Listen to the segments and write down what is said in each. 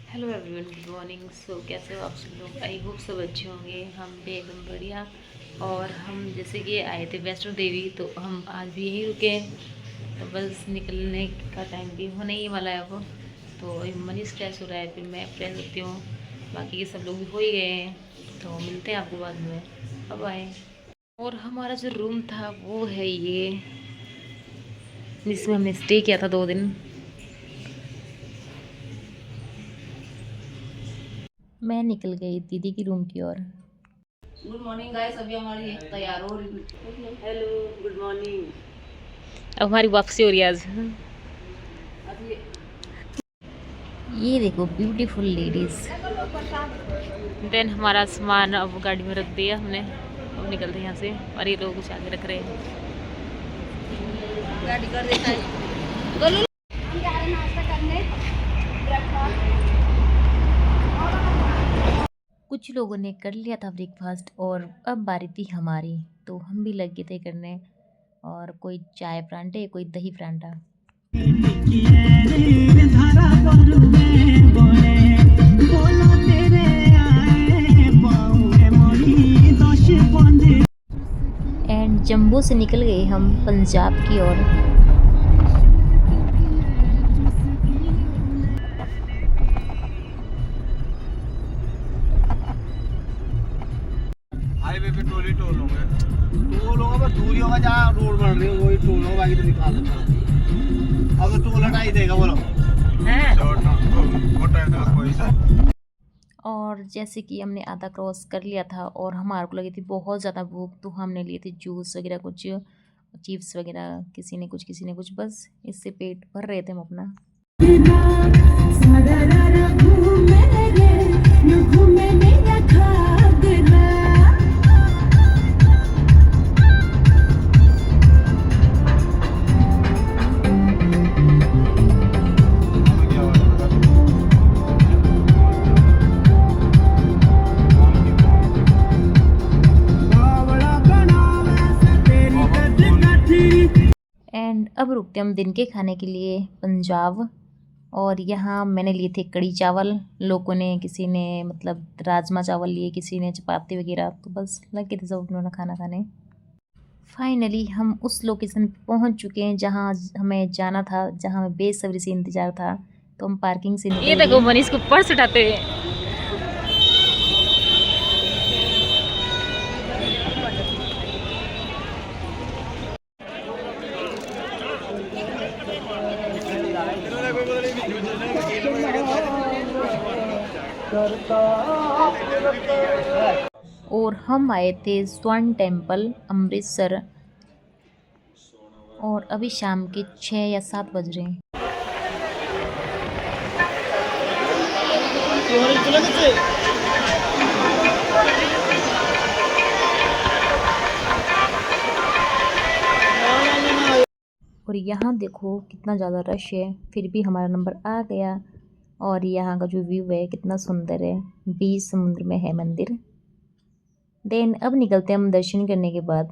Hello everyone, good morning. So कैसे हो आप सब लोग? आई होप सब अच्छे होंगे। हम भी एकदम बढ़िया। और हम जैसे कि आए थे वैष्णो देवी, तो हम आज भी यहीं रुके। तो बस निकलने का टाइम भी होने ही वाला है अब। तो अभी मनीष फ्रेश हो रहा है, फिर मैं फ्रेश होती हूँ। बाकी के सब लोग भी हो ही गए हैं, तो मिलते हैं आपको बाद में। अब आए। और हमारा जो रूम था वो है ये, जिसमें हमने स्टे किया था 2 दिन। मैं निकल गई दीदी की रूम की ओर। गुड मॉर्निंग गाइस, अभी हमारी तैयार हो रही है। Hello, good morning. अब हमारी वापसी हो रही है आज। अभी ये देखो ब्यूटीफुल लेडीज। देन हमारा सामान अब गाड़ी में रख दिया हमने। अब निकलते हैं यहाँ से। और ये लोग कुछ आगे रख रहे हैं। गाड़ी कर देता है। गोलू हम जा रहे हैं नाश्ता करने, ब्रेकफास्ट। कुछ लोगों ने कर लिया था ब्रेकफास्ट और अब बारी थी हमारी, तो हम भी लग गए थे करने। और कोई चाय परांठे, कोई दही परांठा। एंड जम्मू से निकल गए हम पंजाब की ओर। हाईवे पे टोल ही टोल होंगे। टोल होगा पर दूरी होगा, जहाँ रोड बन रही है वही टोल होगा। बाकी तो निकाल देता। अब टोल हटा ही देगा बोलो। और जैसे कि हमने आधा क्रॉस कर लिया था और हमारे को लगी थी बहुत ज़्यादा भूख, तो हमने लिए थे जूस वगैरह, कुछ चिप्स वगैरह, किसी ने कुछ, बस इससे पेट भर रहे थे हम अपना। एंड अब रुकते हम दिन के खाने के लिए पंजाब। और यहाँ मैंने लिए थे कड़ी चावल, लोगों ने किसी ने मतलब राजमा चावल लिए, किसी ने चपाती वगैरह। तो बस लगे थे सब अपना खाना खाने। फाइनली हम उस लोकेशन पे पहुँच चुके हैं जहाँ हमें जाना था, जहाँ हमें बेसब्री से इंतज़ार था। तो हम पार्किंग से निकल गए। ये देखो मनीष को पर्स उठाते हुए। और हम आए थे स्वर्ण टेम्पल अमृतसर। और अभी शाम के 6 या 7 बज रहे हैं। और यहाँ देखो कितना ज़्यादा रश है, फिर भी हमारा नंबर आ गया। और यहाँ का जो व्यू है कितना सुंदर है, बीच समुद्र में है मंदिर। देन अब निकलते हैं हम दर्शन करने के बाद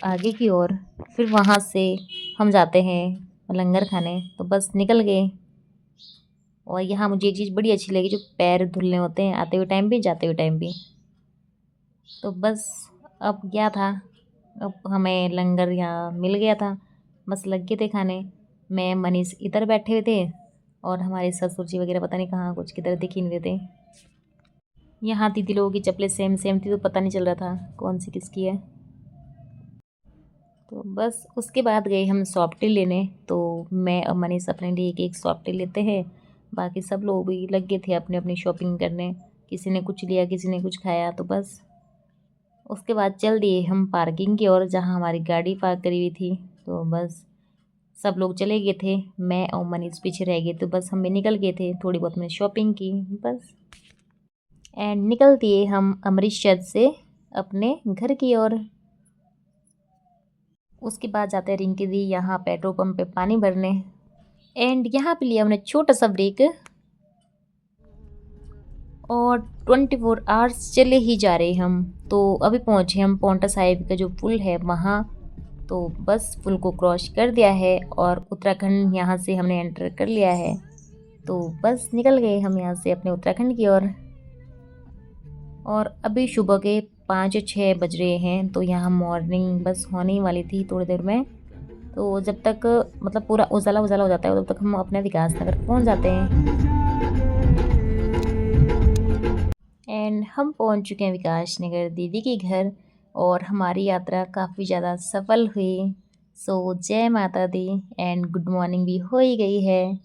आगे की ओर। फिर वहाँ से हम जाते हैं लंगर खाने। तो बस निकल गए। और यहाँ मुझे एक चीज़ बड़ी अच्छी लगी, जो पैर धुलने होते हैं आते हुए टाइम भी, जाते हुए टाइम भी। तो बस अब क्या था, अब हमें लंगर यहाँ मिल गया था, बस लग गए थे खाने। मैं मनीष इधर बैठे हुए थे और हमारे ससुर जी वगैरह पता नहीं कहाँ, कुछ किधर दिख ही नहीं रहे थे। यहाँ दीदी लोगों की चप्पलें सेम सेम थी, तो पता नहीं चल रहा था कौन सी किसकी है। तो बस उसके बाद गए हम सॉफ्टी लेने। तो मैं और मनीष अपने लिए एक सॉफ्टी लेते हैं। बाकी सब लोग भी लग गए थे अपने अपनी शॉपिंग करने। किसी ने कुछ लिया, किसी ने कुछ खाया। तो बस उसके बाद चल दिए हम पार्किंग की ओर, जहाँ हमारी गाड़ी पार्क करी हुई थी। तो बस सब लोग चले गए थे, मैं और मनीष पीछे रह गए। तो बस हम भी निकल गए थे, थोड़ी बहुत मैंने शॉपिंग की बस। एंड निकल दिए हम अमृतसर से अपने घर की ओर। उसके बाद जाते हैं रिंकी दी यहाँ पेट्रोल पंप पे पानी भरने। एंड यहाँ पे लिया हमने छोटा सा ब्रेक। और 24 आवर्स चले ही जा रहे हम। तो अभी पहुँचे हम पौंटा साहिब का जो पुल है वहाँ। तो बस पुल को क्रॉस कर दिया है और उत्तराखंड यहाँ से हमने एंटर कर लिया है। तो बस निकल गए हम यहाँ से अपने उत्तराखंड की ओर। और अभी सुबह के 5-6 बज रहे हैं, तो यहाँ मॉर्निंग बस होने ही वाली थी थोड़ी देर में। तो जब तक मतलब पूरा उजाला उजाला हो जाता है तब तक हम अपने विकास नगर पहुँच जाते हैं। एंड हम पहुँच चुके हैं विकास नगर दीदी के घर, और हमारी यात्रा काफ़ी ज़्यादा सफल हुई। सो जय माता दी एंड गुड मॉर्निंग भी हो ही गई है।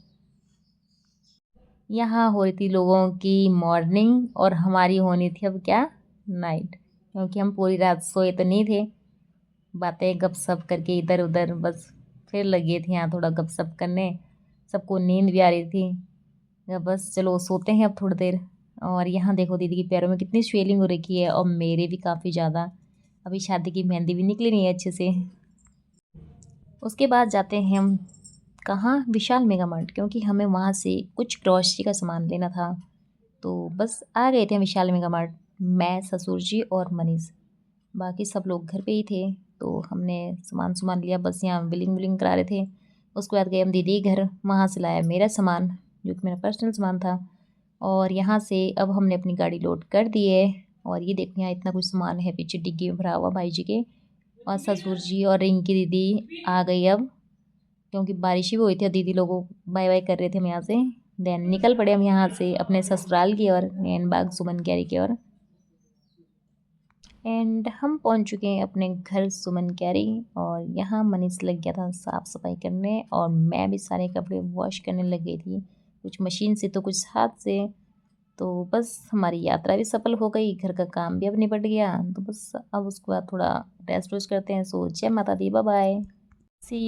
यहाँ हो रही थी लोगों की मॉर्निंग और हमारी होनी थी अब क्या, नाइट, क्योंकि हम पूरी रात सोए तो नहीं थे, बातें गपशप करके इधर उधर बस फिर लगे थे यहाँ थोड़ा गपशप करने। सबको नींद भी आ रही थी, बस चलो सोते हैं अब थोड़ी देर। और यहाँ देखो दीदी के पैरों में कितनी स्वेलिंग हो रखी है, और मेरे भी काफ़ी ज़्यादा। अभी शादी की मेहंदी भी निकली नहीं है अच्छे से। उसके बाद जाते हैं हम कहाँ, विशाल मेगा मार्ट, क्योंकि हमें वहाँ से कुछ ग्रॉसरी का सामान लेना था। तो बस आ गए थे हम विशाल मेगा मार्ट, मैं, ससुर जी और मनीष, बाकी सब लोग घर पे ही थे। तो हमने सामान लिया, बस यहाँ बिलिंग विलिंग करा रहे थे। उसके बाद गए हम दीदी के घर, वहाँ से लाया मेरा सामान जो कि मेरा पर्सनल सामान था। और यहाँ से अब हमने अपनी गाड़ी लोड कर दी है। और ये देखो यहाँ इतना कुछ सामान है पीछे डिग्गी में भरा हुआ भाई जी के। और ससुर जी और रिंकी दीदी आ गई अब, क्योंकि बारिश भी हुई थी। दीदी लोगों बाय बाय कर रहे थे हम यहाँ से। देन निकल पड़े हम यहाँ से अपने ससुराल की ओर, नैनबाग सुमन कैरी की ओर। एंड हम पहुँच चुके हैं अपने घर सुमन कैरी। और यहाँ मनीष लग गया था साफ़ सफाई करने, और मैं भी सारे कपड़े वॉश करने लग गई थी, कुछ मशीन से तो कुछ हाथ से। तो बस हमारी यात्रा भी सफल हो गई, घर का काम भी अब निपट गया। तो बस अब उसके बाद थोड़ा रेस्ट वेस्ट करते हैं। सो जय माता दी, बाय बाय, सी यू।